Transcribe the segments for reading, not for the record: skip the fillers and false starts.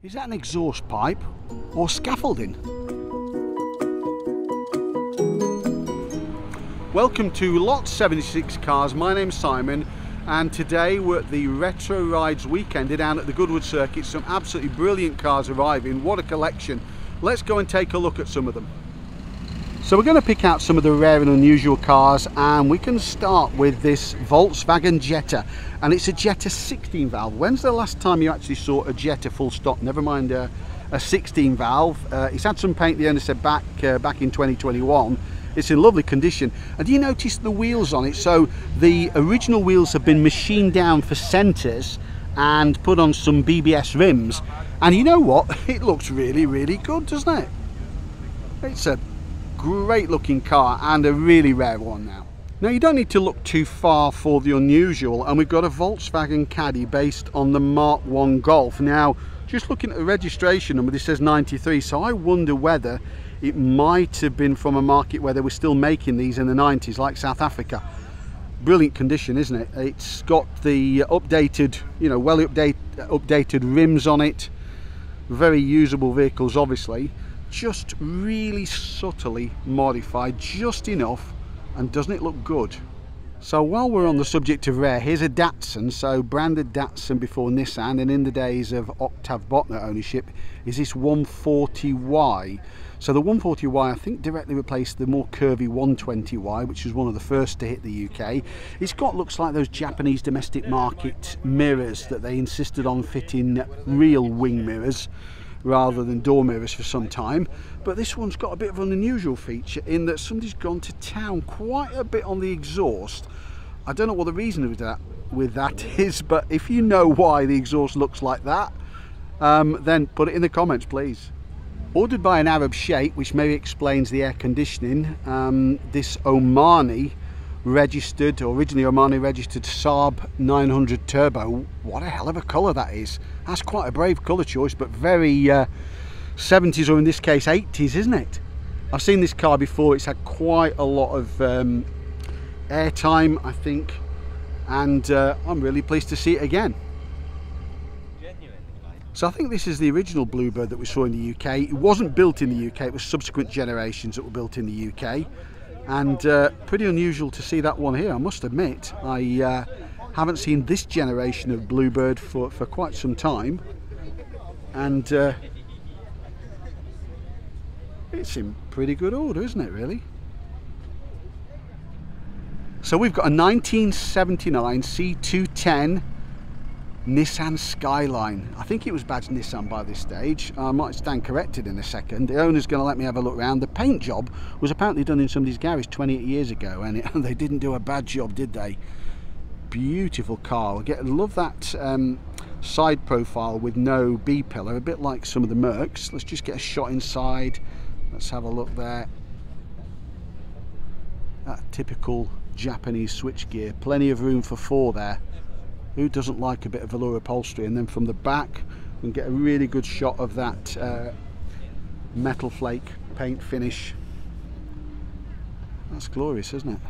Is that an exhaust pipe or scaffolding? Welcome to Lot 76 Cars. My name's Simon and today we're at the Retro Rides weekend down at the Goodwood circuit. Some absolutely brilliant cars arriving. What a collection. Let's go and take a look at some of them. So we're going to pick out some of the rare and unusual cars, and we can start with this Volkswagen Jetta, and it's a Jetta 16 valve. When's the last time you actually saw a Jetta full stop, never mind a 16 valve? It's had some paint, the owner said, back in 2021. It's in lovely condition. And do you notice the wheels on it? So the original wheels have been machined down for centres and put on some BBS rims, and you know what, it looks really good, doesn't it? It's a great looking car and a really rare one now. Now you don't need to look too far for the unusual, and we've got a Volkswagen Caddy based on the Mark I Golf. Now just looking at the registration number, this says 93, so I wonder whether it might have been from a market where they were still making these in the 90s, like South Africa. Brilliant condition, isn't it? It's got the updated, you know, updated rims on it. Very usable vehicles, obviously. Just really subtly modified, just enough, and doesn't it look good? So while we're on the subject of rare, here's a Datsun, so branded Datsun before Nissan, and in the days of Octave Botner ownership is this 140Y. So the 140Y I think directly replaced the more curvy 120Y, which was one of the first to hit the UK. It's got, looks like those Japanese domestic market mirrors that they insisted on fitting real wing mirrors rather than door mirrors for some time. But this one's got a bit of an unusual feature in that somebody's gone to town quite a bit on the exhaust. I don't know what the reason with that is, but if you know why the exhaust looks like that, then put it in the comments, please. Ordered by an Arab Sheikh, which maybe explains the air conditioning, this Omani registered, originally Omani registered Saab 900 Turbo. What a hell of a colour that is. That's quite a brave colour choice, but very 70s, or in this case 80s, isn't it? I've seen this car before. It's had quite a lot of airtime, I think, and I'm really pleased to see it again. So I think this is the original Bluebird that we saw in the UK. It wasn't built in the UK, it was subsequent generations that were built in the UK. And pretty unusual to see that one here, I must admit. I haven't seen this generation of Bluebird for quite some time. And it's in pretty good order, isn't it, really? So we've got a 1979 C210 Nissan Skyline. I think it was badged Nissan by this stage. I might stand corrected in a second. The owner's going to let me have a look around. The paint job was apparently done in somebody's garage 28 years ago, and they didn't do a bad job, did they? Beautiful car. Love that side profile with no B-pillar, a bit like some of the Mercs. Let's just get a shot inside. Let's have a look there. That typical Japanese switchgear. Plenty of room for four there. Who doesn't like a bit of velour upholstery? And then from the back we can get a really good shot of that metal flake paint finish. That's glorious, isn't it?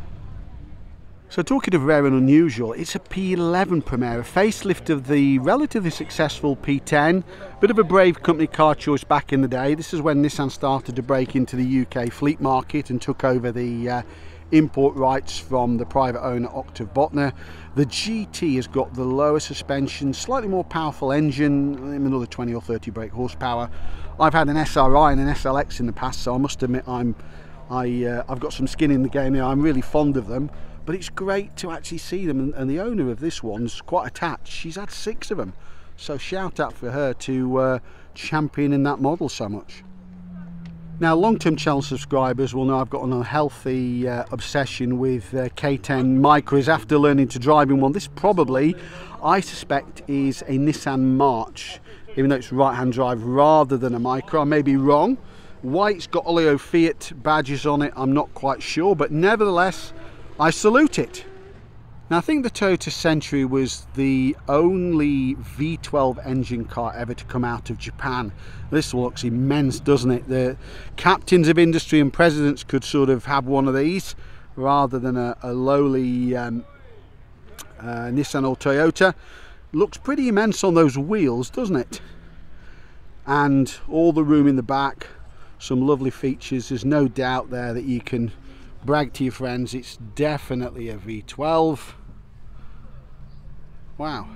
So talking of rare and unusual, it's a P11 Primera, facelift of the relatively successful P10. Bit of a brave company car choice back in the day. This is when Nissan started to break into the UK fleet market and took over the import rights from the private owner Octave Botner. The GT has got the lower suspension, slightly more powerful engine, another 20 or 30 brake horsepower. I've had an SRI and an SLX in the past, so I must admit I've got some skin in the game here. I'm really fond of them, but it's great to actually see them, and the owner of this one's quite attached. She's had 6 of them, so shout out for her to championing that model so much. Now, long-term channel subscribers will know I've got an unhealthy obsession with K10 Micras after learning to drive in one. This probably, I suspect, is a Nissan March, even though it's right-hand drive rather than a Micra. I may be wrong. Why it's got Oleo Fiat badges on it, I'm not quite sure, but nevertheless, I salute it. Now, I think the Toyota Century was the only V12 engine car ever to come out of Japan. This looks immense, doesn't it? The captains of industry and presidents could sort of have one of these rather than a lowly Nissan or Toyota. Looks pretty immense on those wheels, doesn't it? and all the room in the back, some lovely features. There's no doubt there that you can brag to your friends it's definitely a V12. Wow,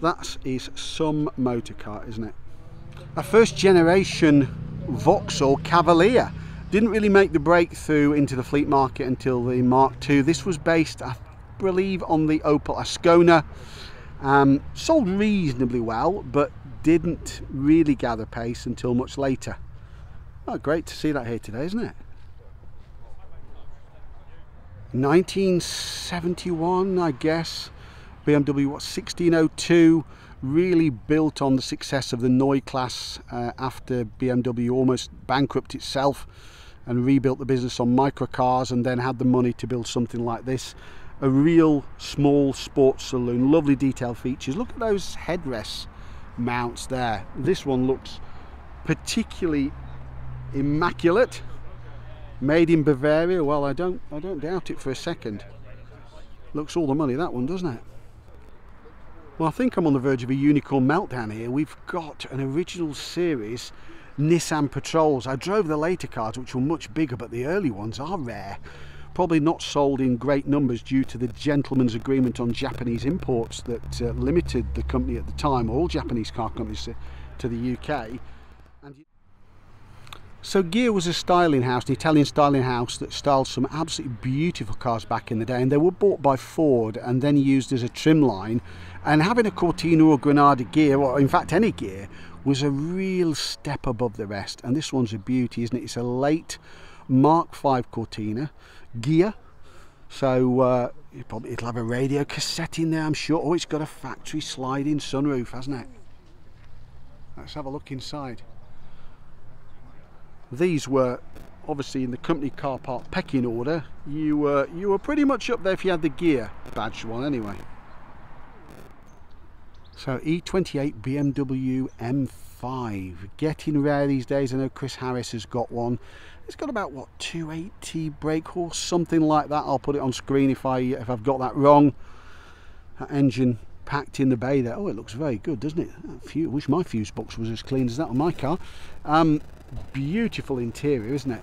that is some motor car, isn't it? A first generation Vauxhall Cavalier. Didn't really make the breakthrough into the fleet market until the Mark II. This was based, I believe, on the Opel Ascona. Sold reasonably well, but didn't really gather pace until much later. Oh, great to see that here today, isn't it? 1971, I guess. BMW, what, 1602, really built on the success of the Neue class after BMW almost bankrupted itself and rebuilt the business on microcars, and then had the money to build something like this. A real small sports saloon, lovely detailed features. Look at those headrest mounts there. This one looks particularly immaculate. Made in Bavaria. Well, I don't doubt it for a second. Looks all the money, that one, doesn't it? Well, I think I'm on the verge of a unicorn meltdown here. We've got an original series Nissan Patrols. I drove the later cars, which were much bigger, but the early ones are rare. Probably not sold in great numbers due to the gentleman's agreement on Japanese imports that limited the company at the time, all Japanese car companies, to the UK. So Ghia was a styling house, an Italian styling house that styled some absolutely beautiful cars back in the day, and they were bought by Ford and then used as a trim line. And having a Cortina or Granada Ghia, or in fact any Ghia, was a real step above the rest. And this one's a beauty, isn't it? It's a late Mark V Cortina Ghia. So it'll have a radio cassette in there, I'm sure. Oh, it's got a factory sliding sunroof, hasn't it? Let's have a look inside. These were obviously in the company car park pecking order. You were pretty much up there if you had the Ghia badge one anyway. So E28 BMW M5, getting rare these days. I know Chris Harris has got one. It's got about, what, 280 brake horse, something like that. I'll put it on screen if I've got that wrong. That engine packed in the bay there. Oh, it looks very good, doesn't it? I wish my fuse box was as clean as that on my car. Beautiful interior, isn't it?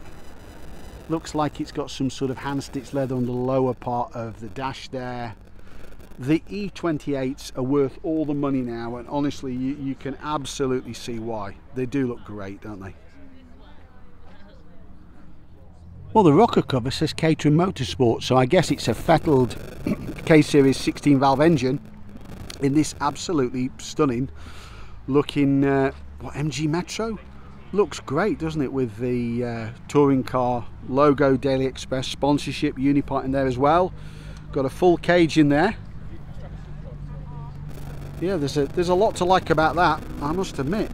Looks like it's got some sort of hand stitched leather on the lower part of the dash there. The E28s are worth all the money now, and honestly you can absolutely see why. They do look great, don't they? Well, the rocker cover says Caterham Motorsport, so I guess it's a fettled K-Series 16 valve engine in this absolutely stunning looking what, MG Metro? Looks great, doesn't it, with the touring car logo, Daily Express sponsorship, Unipart in there as well. Got a full cage in there. Yeah, there's a lot to like about that, I must admit.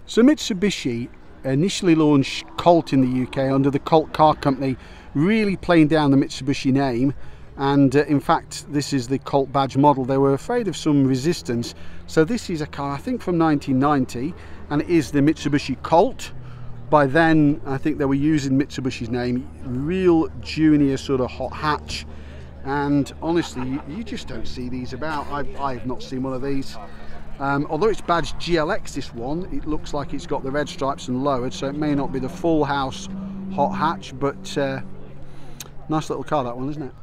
So Mitsubishi initially launched Colt in the UK under the Colt Car Company, really playing down the Mitsubishi name. And in fact, this is the Colt badge model. They were afraid of some resistance, so this is a car I think from 1990, and it is the Mitsubishi Colt. By then I think they were using Mitsubishi's name, real junior sort of hot hatch, and honestly you just don't see these about. I've not seen one of these. Although it's badged GLX, this one, it looks like it's got the red stripes and lowered, so it may not be the full house hot hatch, but nice little car, that one, isn't it?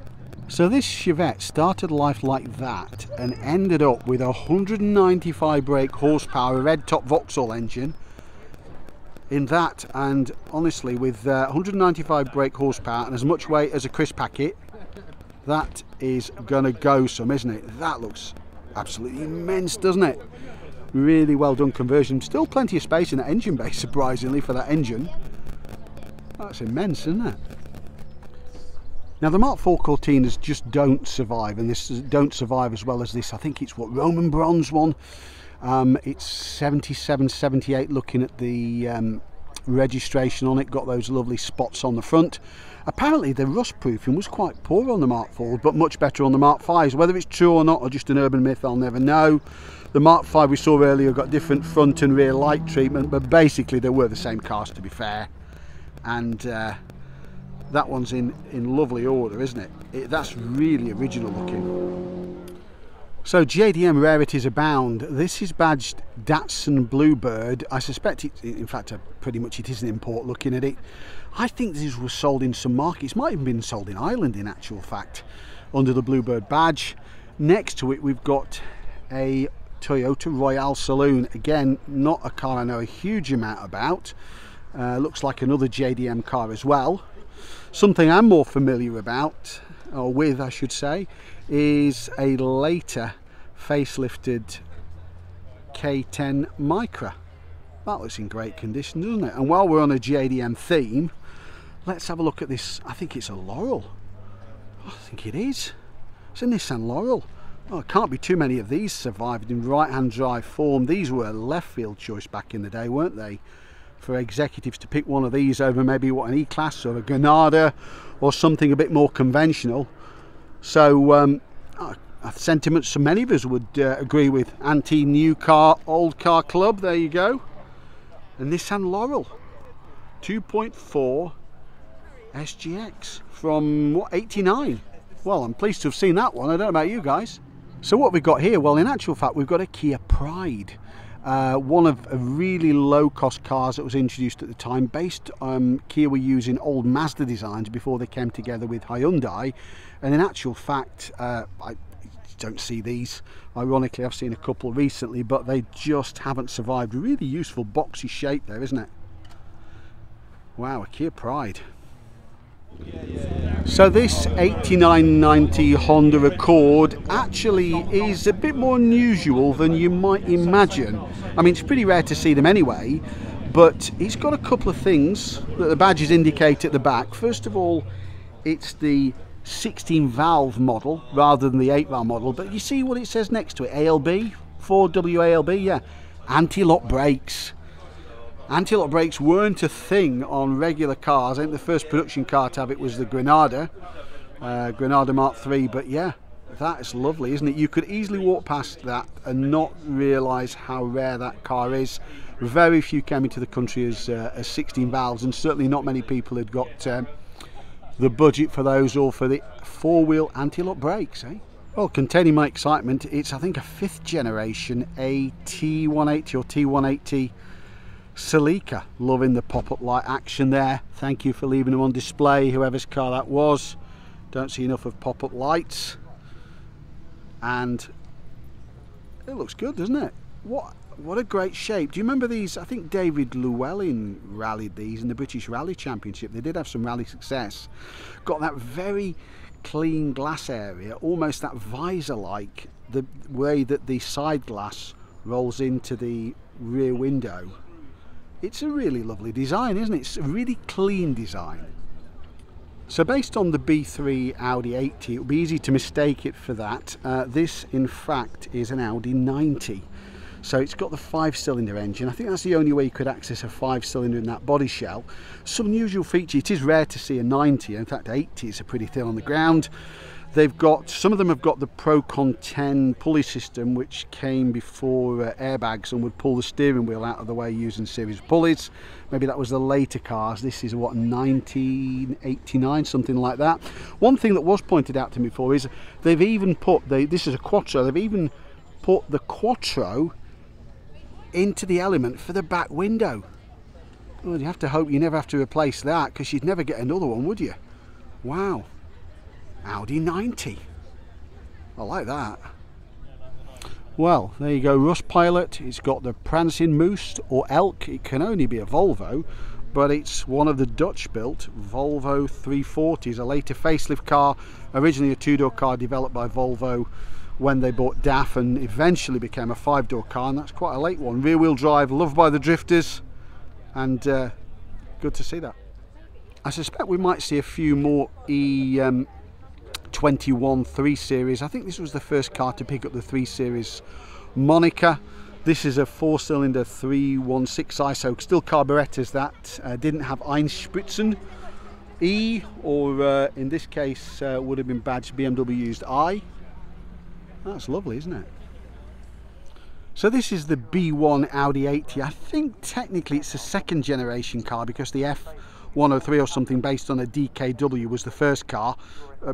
So this Chevette started life like that and ended up with a 195 brake horsepower red top Vauxhall engine in that, and honestly with 195 brake horsepower and as much weight as a crisp packet, that is gonna go some, isn't it? That looks absolutely immense, doesn't it? Really well done conversion. Still plenty of space in that engine bay, surprisingly, for that engine. That's immense, isn't it? Now the Mark IV Cortinas just don't survive, and this don't survive as well as this. I think it's what, Roman bronze one. It's 77, 78 looking at the registration on it. Got those lovely spots on the front. Apparently the rust proofing was quite poor on the Mark IV, but much better on the Mark Vs. Whether it's true or not, or just an urban myth, I'll never know. The Mark V we saw earlier got different front and rear light treatment, but basically they were the same cars, to be fair. And that one's in lovely order, isn't it? That's really original looking. So JDM rarities abound. This is badged Datsun Bluebird. I suspect it, in fact, pretty much it is an import looking at it. I think this was sold in some markets. Might have been sold in Ireland in actual fact, under the Bluebird badge. Next to it we've got a Toyota Royale Saloon. Again, not a car I know a huge amount about. Looks like another JDM car as well. Something I'm more familiar about, or with I should say, is a later facelifted K10 Micra. That looks in great condition, doesn't it? And while we're on a JDM theme, let's have a look at this. I think it's a Laurel. I think it is. It's a Nissan Laurel. Oh, can't be too many of these survived in right-hand drive form. These were a left field choice back in the day, weren't they? For executives to pick one of these over maybe what, an E-Class or a Granada or something a bit more conventional. So sentiments so many of us would agree with. Anti-new car, old car club, there you go. A Nissan Laurel 2.4 SGX from what, 89. Well, I'm pleased to have seen that one. I don't know about you guys. So what we've got here, well, in actual fact we've got a Kia Pride, one of a really low-cost cars that was introduced at the time. Based Kia were using old Mazda designs before they came together with Hyundai, and in actual fact I don't see these. Ironically, I've seen a couple recently, but they just haven't survived. Really useful boxy shape there, isn't it? Wow, a Kia Pride. So this 8990 Honda Accord actually is a bit more unusual than you might imagine. I mean, it's pretty rare to see them anyway, but it's got a couple of things that the badges indicate at the back. First of all, it's the 16 valve model rather than the 8 valve model, but you see what it says next to it? ALB, 4W ALB, yeah. Anti-lock brakes. Anti-lock brakes weren't a thing on regular cars. I think the first production car to have it was the Granada, Granada Mark III, but yeah, that is lovely, isn't it? You could easily walk past that and not realise how rare that car is. Very few came into the country as 16 valves, and certainly not many people had got the budget for those or for the four-wheel anti-lock brakes, eh? Well, containing my excitement, it's I think a 5th generation AT180 or T180 Celica. Loving the pop-up light action there. Thank you for leaving them on display, whoever's car that was. Don't see enough of pop-up lights, and it looks good, doesn't it? What a great shape. Do you remember these? I think David Llewellyn rallied these in the British Rally Championship. They did have some rally success. Got that very clean glass area, almost that visor like, the way that the side glass rolls into the rear window. It's a really lovely design, isn't it? It's a really clean design. So based on the B3 Audi 80, it would be easy to mistake it for that. This in fact is an Audi 90. So it's got the 5-cylinder engine. I think that's the only way you could access a 5-cylinder in that body shell. Some unusual feature, it is rare to see a 90, in fact 80s are pretty thin on the ground. They've got, some of them have got the Procon 10 pulley system, which came before airbags and would pull the steering wheel out of the way using series pulleys. Maybe that was the later cars. This is what, 1989, something like that. One thing that was pointed out to me before is they've even put, this is a Quattro, they've even put the Quattro into the element for the back window. Well, you have to hope you never have to replace that, because you'd never get another one, would you? Wow. Audi 90. I like that. Well, there you go, Rust Pilot. It's got the Prancing Moose or Elk. It can only be a Volvo, but it's one of the Dutch-built Volvo 340s, a later facelift car, originally a 2-door car developed by Volvo when they bought DAF, and eventually became a 5-door car, and that's quite a late one. Rear-wheel drive, loved by the drifters, and good to see that. I suspect we might see a few more E21 3 Series. I think this was the first car to pick up the 3 Series moniker. This is a 4-cylinder 316i, so still carburetors that didn't have Einspritzen E, or in this case would have been badged BMW used I. That's lovely, isn't it? So this is the B1 Audi 80. I think technically it's a 2nd generation car, because the 103 or something, based on a DKW, was the first car.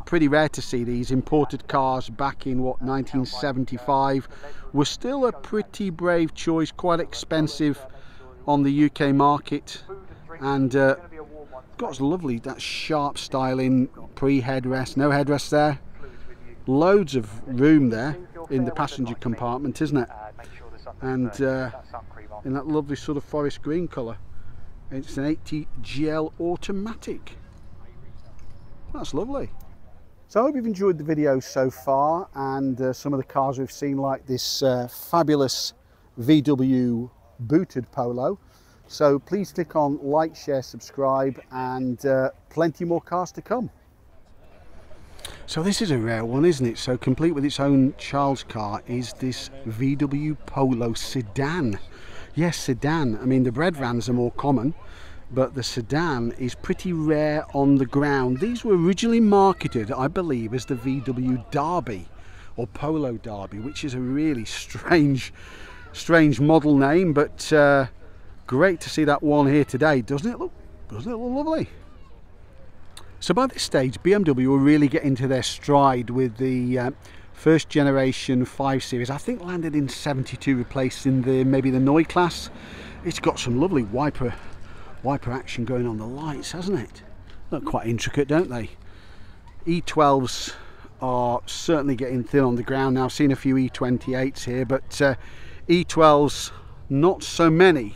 Pretty rare to see these imported cars back in what, 1975. Was still a pretty brave choice, quite expensive on the UK market, and got lovely, that sharp styling, pre-headrest, no headrest there, loads of room there in the passenger compartment, isn't it? And in that lovely sort of forest green colour. It's an 80 GL automatic. That's lovely. So I hope you've enjoyed the video so far, and some of the cars we've seen, like this fabulous VW booted Polo. So please click on like, share, subscribe, and plenty more cars to come. So this is a rare one, isn't it? So complete with its own child's car is this VW Polo sedan. Yes, sedan. I mean, the bread vans are more common, but the sedan is pretty rare on the ground. These were originally marketed, I believe, as the VW Derby or Polo Derby, which is a really strange model name, but great to see that one here today. Doesn't it look lovely? So by this stage, BMW will really get into their stride with the first generation 5 Series. I think landed in 72, replacing maybe the Neue class. It's got some lovely wiper action going on the lights, hasn't it? Look quite intricate, don't they? E12s are certainly getting thin on the ground now. I've seen a few E28s here, but E12s not so many.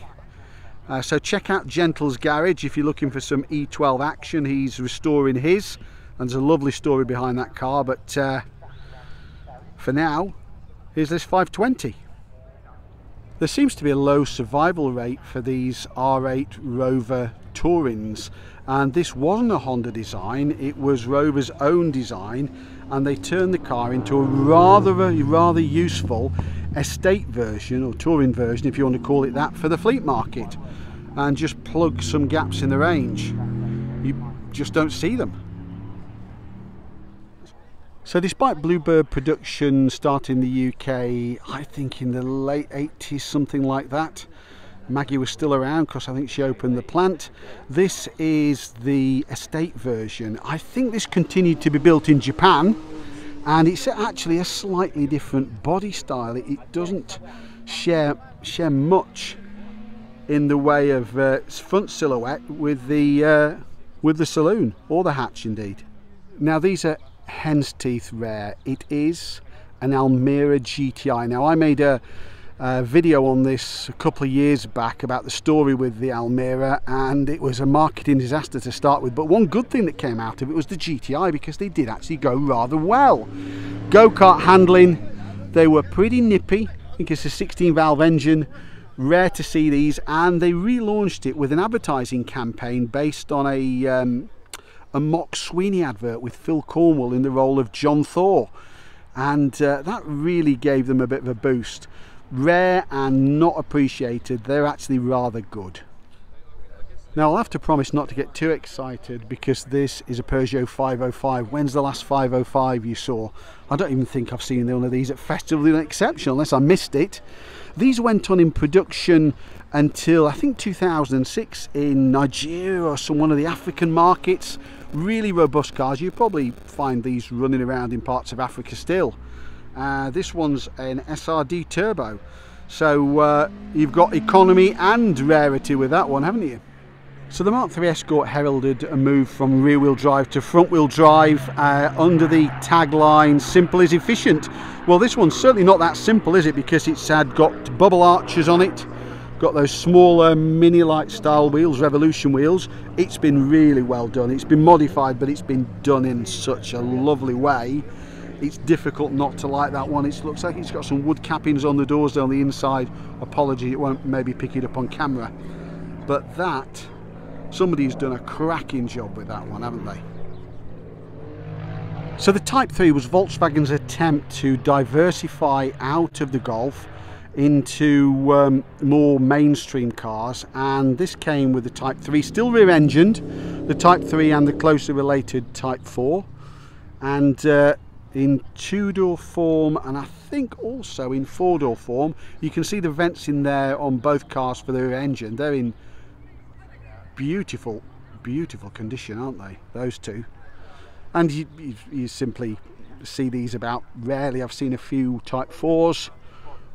So check out Gentle's Garage if you're looking for some E12 action. He's restoring his, and there's a lovely story behind that car. But for now, here's this 520. There seems to be a low survival rate for these R8 Rover Tourings, and this wasn't a Honda design, it was Rover's own design, and they turned the car into a rather useful estate version, or touring version if you want to call it that, for the fleet market, and just plug some gaps in the range. You just don't see them. So despite Bluebird production starting in the UK, I think in the late 80s, something like that, Maggie was still around because I think she opened the plant. This is the estate version. I think this continued to be built in Japan, and it's actually a slightly different body style. It doesn't share much in the way of front silhouette with the saloon, or the hatch indeed. Now these are hen's teeth rare. It is an Almera GTI. Now I made a video on this a couple of years back about the story with the Almera, and it was a marketing disaster to start with, but one good thing that came out of it was the GTI, because they did actually go rather well. Go-kart handling, they were pretty nippy. I think it's a 16 valve engine, rare to see these, and they relaunched it with an advertising campaign based on a Mock Sweeney advert with Phil Cornwell in the role of John Thor, and that really gave them a bit of a boost. Rare and not appreciated. They're actually rather good. Now I'll have to promise not to get too excited, because this is a Peugeot 505. When's the last 505 you saw? I don't even think I've seen one of these at Festival Exceptional, unless I missed it. These went on in production until I think 2006 in Nigeria or one of the African markets. Really robust cars. You probably find these running around in parts of Africa still. This one's an SRD turbo, so you've got economy and rarity with that one, haven't you? So the Mark III Escort heralded a move from rear-wheel drive to front-wheel drive under the tagline "Simple is efficient." Well, this one's certainly not that simple, is it? Because it's got bubble arches on it, got those smaller mini light style wheels, Revolution wheels. It's been really well done. It's been modified, but it's been done in such a lovely way. It's difficult not to like that one. It looks like it's got some wood cappings on the doors down the inside. Apology, it won't maybe pick it up on camera, but that, somebody's done a cracking job with that one, haven't they? So the Type 3 was Volkswagen's attempt to diversify out of the Golf into more mainstream cars, and this came with the Type 3, still rear-engined, the Type 3 and the closely related Type 4, and in two-door form, and I think also in four-door form. You can see the vents in there on both cars for the rear engine. They're in beautiful beautiful condition, aren't they, those two? And you simply see these about rarely. I've seen a few Type 4s,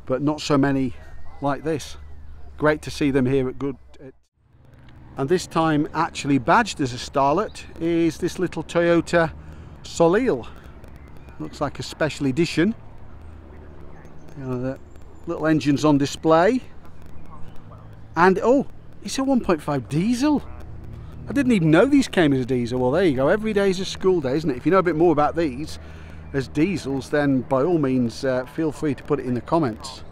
but not so many like this. Great to see them here at Goodwood. And this time actually badged as a starlet is this little Toyota Soleil. Looks like a special edition. You know, the little engine's on display. And oh, it's a 1.5 diesel. I didn't even know these came as a diesel. Well, there you go. Every day is a school day, isn't it? If you know a bit more about these as diesels, then by all means feel free to put it in the comments.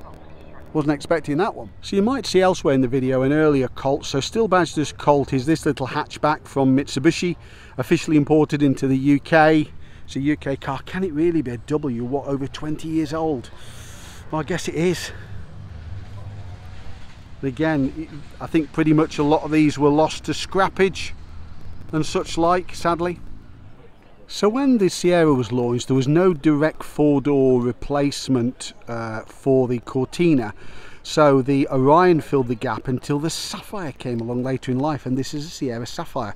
Wasn't expecting that one. So you might see elsewhere in the video an earlier Colt. So still badged as Colt is this little hatchback from Mitsubishi, officially imported into the UK. It's a UK car. Can it really be a W? What, over 20 years old? Well, I guess it is. Again, I think pretty much a lot of these were lost to scrappage and such like, sadly. So when the Sierra was launched, there was no direct four-door replacement for the Cortina. So the Orion filled the gap until the Sapphire came along later in life, and this is a Sierra Sapphire.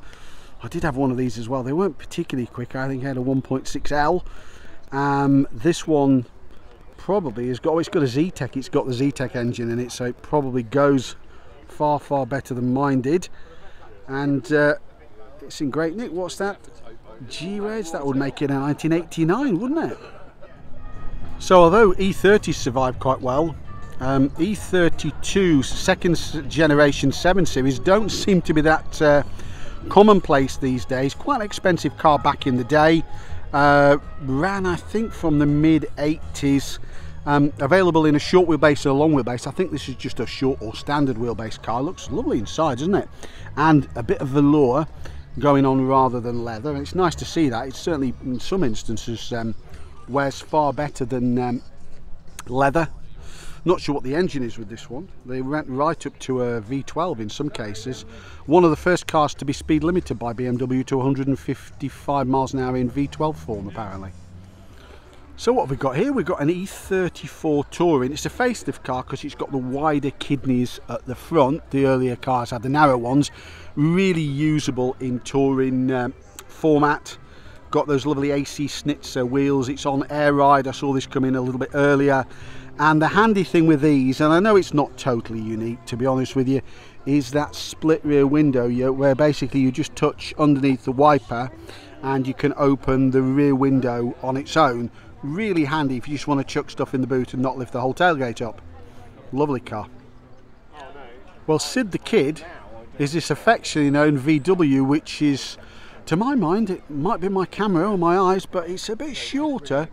I did have one of these as well. They weren't particularly quick. I think I had a 1.6L. This one probably has got, oh, it's got a Z-Tech. It's got the Z-Tech engine in it, so it probably goes far, far better than mine did. And it's in great nick. What's that? G-Reds, that would make it a 1989, wouldn't it? So although E30 survived quite well, E32 second generation 7 Series don't seem to be that commonplace these days. Quite an expensive car back in the day. Ran, I think, from the mid-80s. Available in a short wheelbase or a long wheelbase. I think this is just a short or standard wheelbase car. Looks lovely inside, doesn't it? And a bit of velour going on rather than leather, and it's nice to see that. It certainly in some instances wears far better than leather. Not sure what the engine is with this one. They went right up to a V12 in some cases. One of the first cars to be speed limited by BMW to 155 miles an hour in V12 form, apparently. So what have we got here? We've got an E34 Touring. It's a facelift car because it's got the wider kidneys at the front. The earlier cars had the narrow ones. Really usable in touring format. Got those lovely AC Schnitzer wheels. It's on air ride. I saw this come in a little bit earlier. And the handy thing with these, and I know it's not totally unique to be honest with you, is that split rear window where basically you just touch underneath the wiper and you can open the rear window on its own. Really handy if you just want to chuck stuff in the boot and not lift the whole tailgate up. Lovely car. Well, Sid the Kid is this affectionately known VW, which is, to my mind, it might be my camera or my eyes, but it's a bit shorter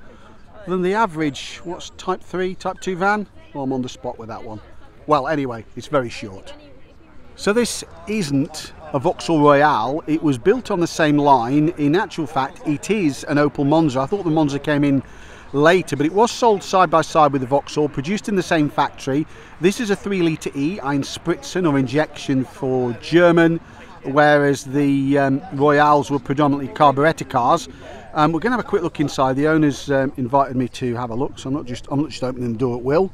than the average, what's Type 3, Type 2 van? Well, I'm on the spot with that one. Well, anyway, it's very short. So this isn't a Vauxhall Royale. It was built on the same line. In actual fact, it is an Opel Monza. I thought the Monza came in later, but it was sold side by side with the Vauxhall, produced in the same factory. This is a 3-litre E, Einspritzen, or injection for German, whereas the Royales were predominantly carburettor cars. We're going to have a quick look inside. The owners invited me to have a look, so I'm not just opening the door at will.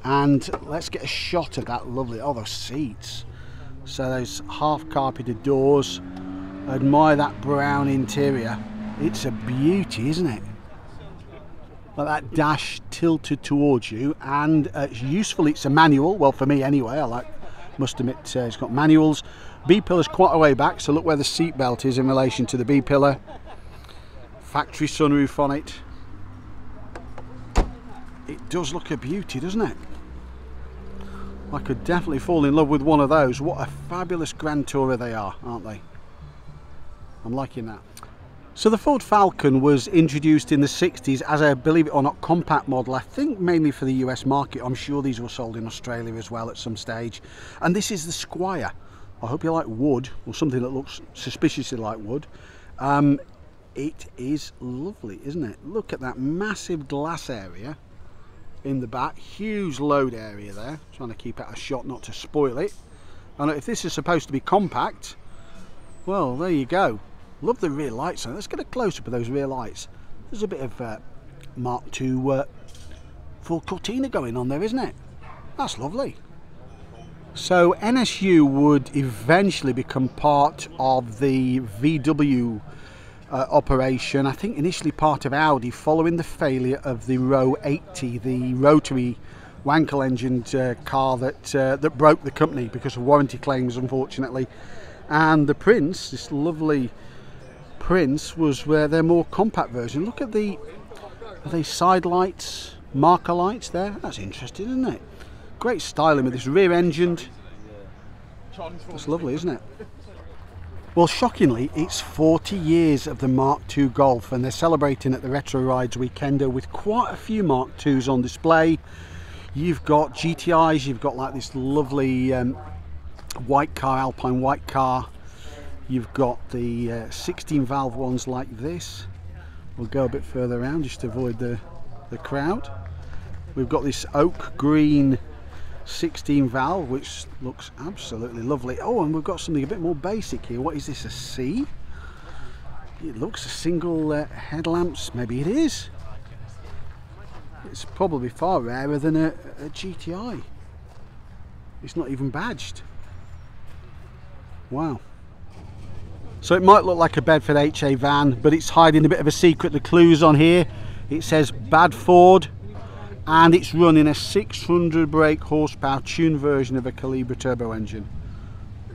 And let's get a shot of that lovely, oh, those seats. So those half carpeted doors. Admire that brown interior. It's a beauty, isn't it? Like that dash tilted towards you, and it's useful. It's a manual, well, for me anyway. Must admit, it's got manuals. B-pillar's quite a way back, so look where the seat belt is in relation to the B-pillar. Factory sunroof on it. It does look a beauty, doesn't it? I could definitely fall in love with one of those. What a fabulous Grand Tourer they are, aren't they? I'm liking that. So the Ford Falcon was introduced in the 60s as a, believe it or not, compact model. I think mainly for the US market. I'm sure these were sold in Australia as well at some stage. And this is the Squire. I hope you like wood, or something that looks suspiciously like wood. It is lovely, isn't it? Look at that massive glass area in the back. Huge load area there. Trying to keep out a shot not to spoil it. And if this is supposed to be compact, well, there you go. Love the rear lights on it. Let's get a close-up of those rear lights. There's a bit of Mark II Ford Cortina going on there, isn't it? That's lovely. So NSU would eventually become part of the VW operation, I think initially part of Audi, following the failure of the Row 80, the rotary Wankel engined car that broke the company because of warranty claims, unfortunately. And the Prince, this lovely Prince, was their more compact version. Look at the side lights, marker lights there. That's interesting, isn't it? Great styling with this rear engined. That's lovely, isn't it? Well, shockingly, it's 40 years of the Mark II Golf, and they're celebrating at the Retro Rides Weekender with quite a few Mark IIs on display. You've got GTIs, you've got like this lovely white car, Alpine white car. You've got the 16 valve ones like this. We'll go a bit further around just to avoid the crowd. We've got this oak green 16 valve, which looks absolutely lovely. Oh, and we've got something a bit more basic here. What is this, a C? It looks a single headlamps. Maybe it is. It's probably far rarer than a GTI. It's not even badged. Wow. So it might look like a Bedford HA van, but it's hiding a bit of a secret. The clues on here, it says Badford, and it's running a 600 brake horsepower tuned version of a Calibra turbo engine.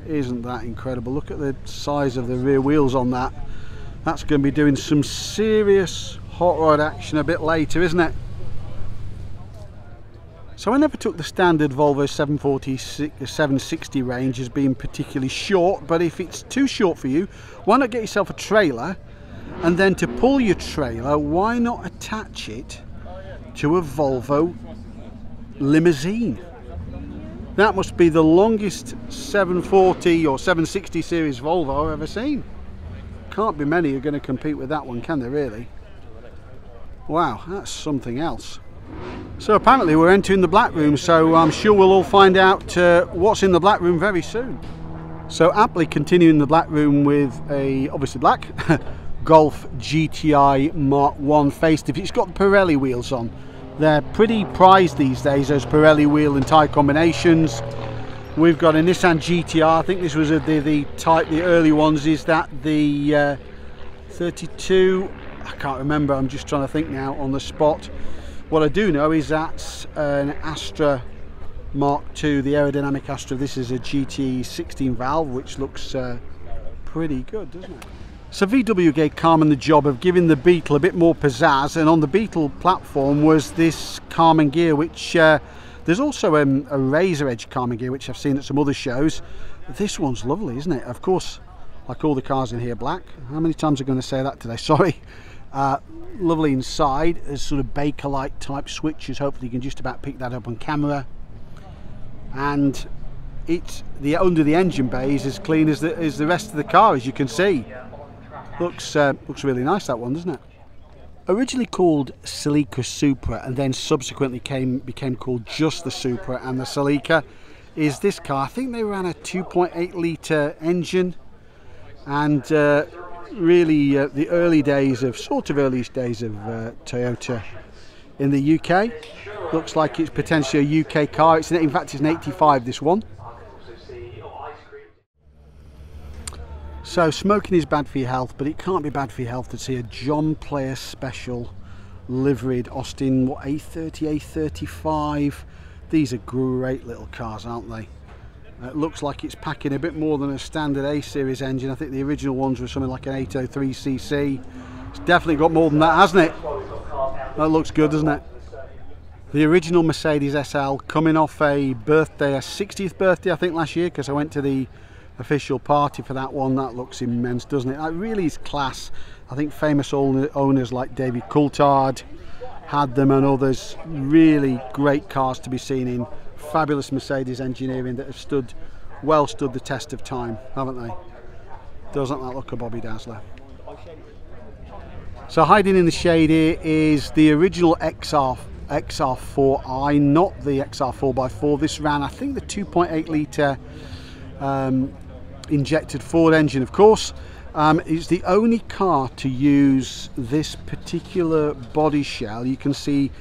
Isn't that incredible? Look at the size of the rear wheels on that. That's going to be doing some serious hot rod action a bit later, isn't it? So I never took the standard Volvo 760 range as being particularly short, but if it's too short for you, why not get yourself a trailer, and then to pull your trailer, why not attach it to a Volvo limousine? That must be the longest 740 or 760 series Volvo I've ever seen. Can't be many who are going to compete with that one, can there really? Wow, that's something else. So apparently we're entering the black room, so I'm sure we'll all find out what's in the black room very soon. So aptly continuing the black room with a, obviously black, Golf GTI Mark I facelift. It's got the Pirelli wheels on. They're pretty prized these days, those Pirelli wheel and tyre combinations. We've got a Nissan GTR. I think this was the type, the early ones. Is that the 32? I can't remember, I'm just trying to think now on the spot. What I do know is that's an Astra Mark II, the aerodynamic Astra. This is a GT 16 valve, which looks pretty good, doesn't it? So VW gave Carmen the job of giving the Beetle a bit more pizzazz, and on the Beetle platform was this Carmen gear, which there's also a razor edge Carmen gear, which I've seen at some other shows. This one's lovely, isn't it? Of course, like all the cars in here, black. How many times am I going to say that today? Sorry. Lovely inside, as sort of Bakelite type switches. Hopefully you can just about pick that up on camera. And it's under the engine bay is as clean as the rest of the car, as you can see. Looks really nice, that one, doesn't it? Originally called Celica Supra, and then subsequently became called just the Supra and the Celica, is this car. I think they ran a 2.8 litre engine, and really the early days of Toyota in the UK. Looks like it's potentially a UK car. In fact, it's an 85, this one. So smoking is bad for your health, but it can't be bad for your health to see a John Player Special liveried Austin, what, A30, A35. These are great little cars, aren't they? It looks like it's packing a bit more than a standard A-series engine. I think the original ones were something like an 803cc. It's definitely got more than that, hasn't it? That looks good, doesn't it? The original Mercedes SL, coming off a birthday, a 60th birthday, I think, last year, because I went to the official party for that one. That looks immense, doesn't it? That really is class. I think famous owners like David Coulthard had them, and others. Really great cars to be seen in. Fabulous Mercedes engineering that have well stood the test of time, haven't they? Doesn't that look a Bobby Dazzler? So hiding in the shade here is the original XR4i, not the XR4x4. This ran, I think, the 2.8 litre injected Ford engine, of course. It's the only car to use this particular body shell. You can see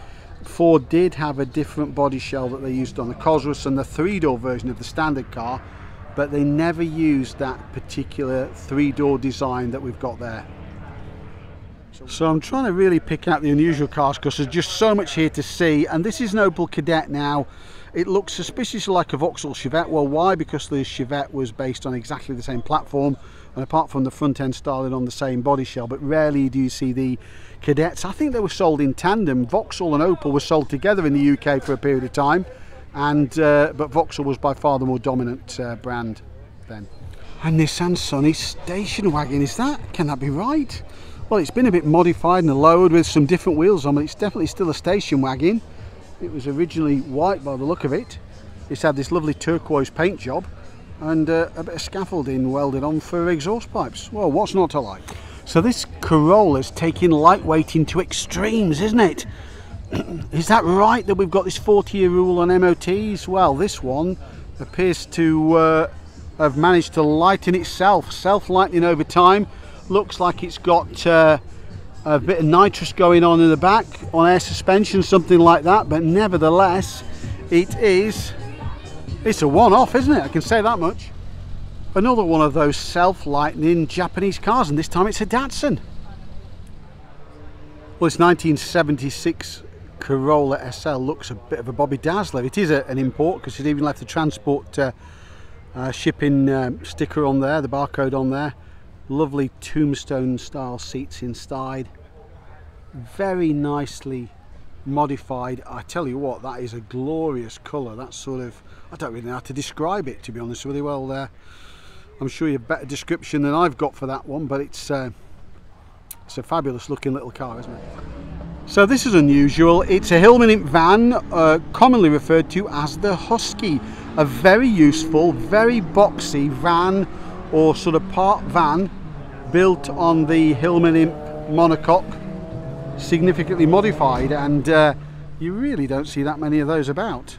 Ford did have a different body shell that they used on the Cosworth and the three-door version of the standard car, but they never used that particular three-door design that we've got there. So I'm trying to really pick out the unusual cars because there's just so much here to see. And this is an Opel Kadett now. It looks suspiciously like a Vauxhall Chevette. Well, why? Because the Chevette was based on exactly the same platform, and apart from the front end styling on the same body shell, but rarely do you see the Kadetts. I think they were sold in tandem. Vauxhall and Opel were sold together in the UK for a period of time, and but Vauxhall was by far the more dominant brand then. A Nissan Sunny station wagon, can that be right? Well, it's been a bit modified and lowered with some different wheels on, but it's definitely still a station wagon. It was originally white by the look of it. It's had this lovely turquoise paint job and a bit of scaffolding welded on for exhaust pipes. Well, what's not to like? So this Corolla's taking lightweighting to extremes, isn't it? Is that right that we've got this 40-year rule on MOTs? Well, this one appears to have managed to lighten itself, self-lightening over time. Looks like it's got a bit of nitrous going on in the back, on air suspension, something like that, but nevertheless it's a one-off, isn't it? I can say that much. Another one of those self-lightening Japanese cars, and this time it's a Datsun. Well, this 1976 Corolla SL looks a bit of a Bobby Dazzler. It is an import because it even left the transport shipping sticker on there, the barcode on there. Lovely tombstone style seats inside, very nicely modified. I tell you what, that is a glorious colour. That's sort of, I don't really know how to describe it, to be honest with you. Well, I'm sure you have a better description than I've got for that one, but it's a fabulous looking little car, isn't it? So this is unusual. It's a Hillman van, commonly referred to as the Husky, a very useful, very boxy van, or sort of part van, built on the Hillman Imp monocoque, significantly modified, and you really don't see that many of those about.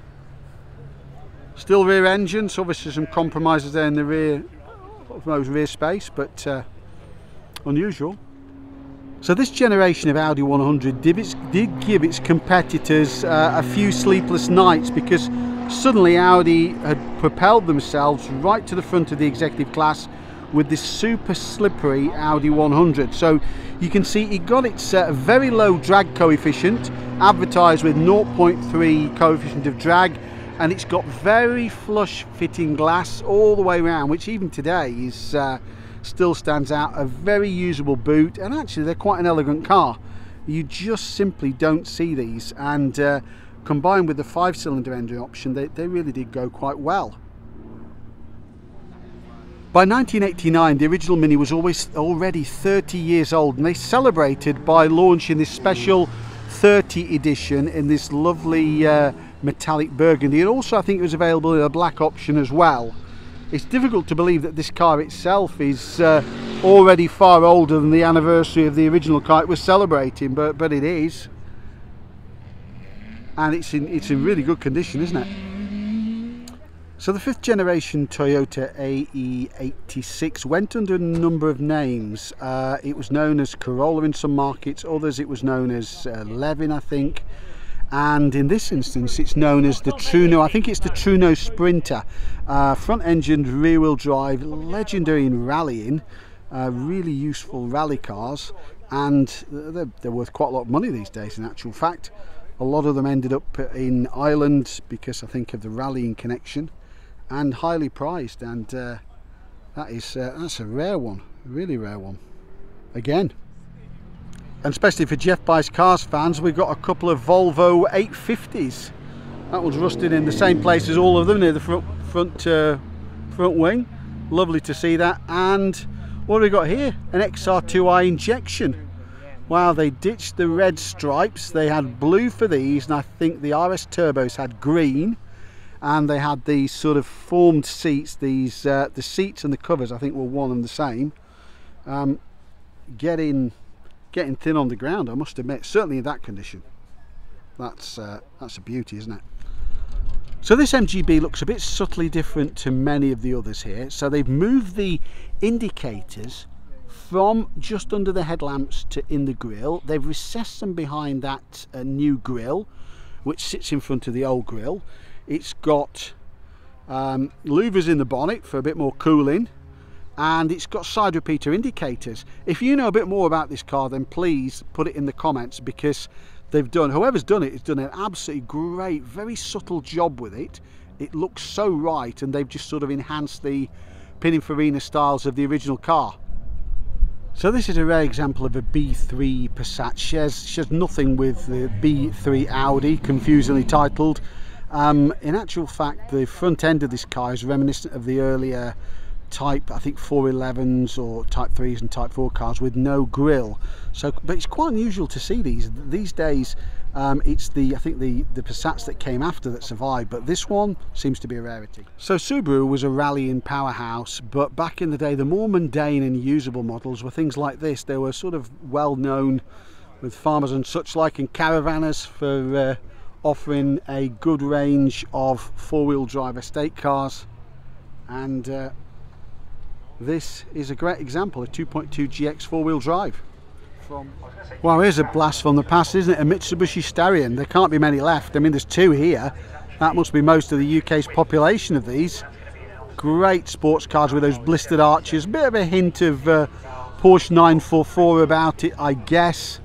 Still rear engine, so obviously some compromises there in the rear space, but unusual. So this generation of Audi 100 did give its competitors a few sleepless nights, because suddenly Audi had propelled themselves right to the front of the executive class with this super slippery Audi 100. So you can see it got its very low drag coefficient, advertised with 0.3 coefficient of drag, and it's got very flush fitting glass all the way around, which even today is still stands out. A very usable boot, and actually they're quite an elegant car. You just simply don't see these, and combined with the 5-cylinder engine option, they really did go quite well. By 1989, the original Mini was already 30 years old, and they celebrated by launching this special 30 edition in this lovely metallic burgundy, and also I think it was available in a black option as well. It's difficult to believe that this car itself is already far older than the anniversary of the original car it was celebrating, but it is. And it's in really good condition, isn't it? So the 5th generation Toyota AE86 went under a number of names. It was known as Corolla in some markets, others it was known as Levin, I think. And in this instance it's known as the Truno. I think it's the Truno Sprinter. Front engined, rear wheel drive, legendary in rallying, really useful rally cars, and they're worth quite a lot of money these days in actual fact. A lot of them ended up in Ireland because I think of the rallying connection, and highly prized, and that's a rare one, a really rare one again. And especially for Jeff Buys Cars fans, we've got a couple of Volvo 850s. That one's rusted in the same place as all of them, near the front wing. Lovely to see that. And what have we got here? An XR2i injection. Wow, they ditched the red stripes. They had blue for these, and I think the RS Turbos had green. And they had these sort of formed seats. These the seats and the covers I think were one and the same. Getting thin on the ground, I must admit, certainly in that condition. That's a beauty, isn't it? So this MGB looks a bit subtly different to many of the others here. So they've moved the indicators from just under the headlamps to in the grille. They've recessed them behind that new grille. which sits in front of the old grille. It's got louvers in the bonnet for a bit more cooling, and it's got side repeater indicators. If you know a bit more about this car, then please put it in the comments, because whoever's done it has done an absolutely great, very subtle job with it. It looks so right, and they've just sort of enhanced the Pininfarina styles of the original car. So this is a rare example of a B3 Passat. Shares nothing with the B3 Audi, confusingly titled. In actual fact, the front end of this car is reminiscent of the earlier Type, I think 411s or Type 3s and Type 4 cars with no grille. So, but it's quite unusual to see these days. It's I think the Passats that came after that survived, but this one seems to be a rarity. So Subaru was a rallying powerhouse, but back in the day the more mundane and usable models were things like this. They were sort of well known with farmers and such like, and caravanners for offering a good range of four-wheel drive estate cars, and this is a great example, a 2.2 GX four-wheel drive. Well, here's a blast from the past, isn't it? A Mitsubishi Starion. There can't be many left. I mean, there's two here. That must be most of the UK's population of these. Great sports cars with those blistered arches. Bit of a hint of Porsche 944 about it, I guess.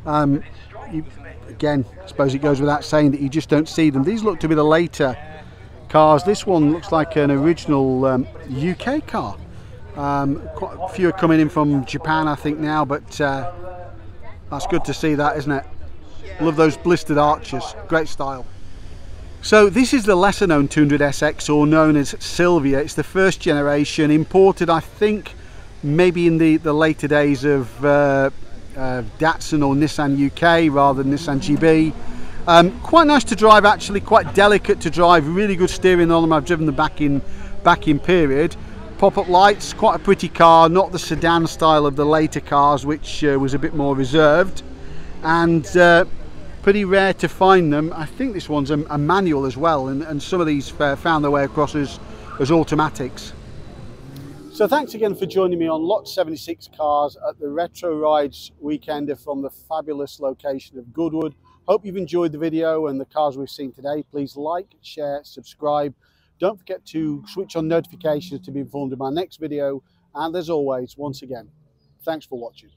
Again, I suppose it goes without saying that you just don't see them. These look to be the later cars. This one looks like an original UK car. Quite a few are coming in from Japan, I think, now, but that's good to see that, isn't it? Love those blistered arches, great style. So this is the lesser known 200SX, or known as Sylvia. It's the first generation, imported I think maybe in the later days of Datsun or Nissan UK rather than Nissan GB. Quite nice to drive actually, quite delicate to drive, really good steering on them. I've driven them back in period. Pop-up lights, quite a pretty car, not the sedan style of the later cars, which was a bit more reserved, and pretty rare to find them. I think this one's a manual as well, and some of these found their way across as automatics. So thanks again for joining me on Lot 76 Cars at the Retro Rides Weekender from the fabulous location of Goodwood. Hope you've enjoyed the video and the cars we've seen today. Please like, share, subscribe. Don't forget to switch on notifications to be informed of my next video. And as always, once again, thanks for watching.